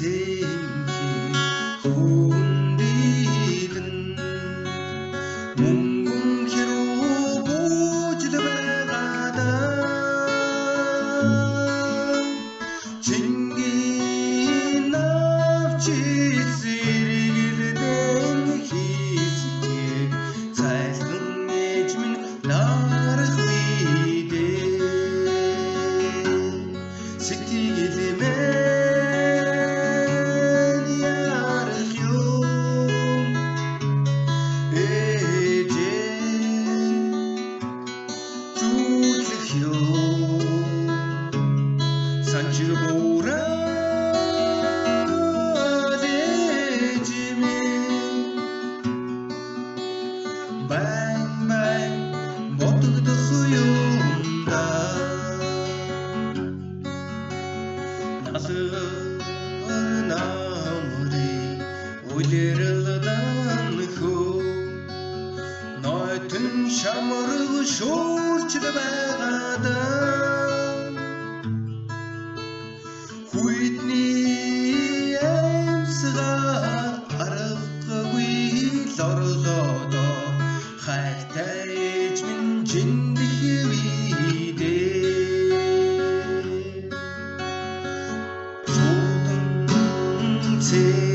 сенки хүндийдэн мөнгөн хэрүү буужд байгаадаа чингийн авчи сэргэлдэн хийсгээ зайлхан ээж минь нарах үедээ сэтгэлмэн ярах юм ээжээ зүтлэх юм санчиг буураад ээжмээ байн байн ботгдох юм да намри улиралдан хөө нойтон шамраг шуурчд байгаадаа хүйтний амьсгаа аргагүй лорлоодоо хайртай ээж минь жиндэх үедээ sing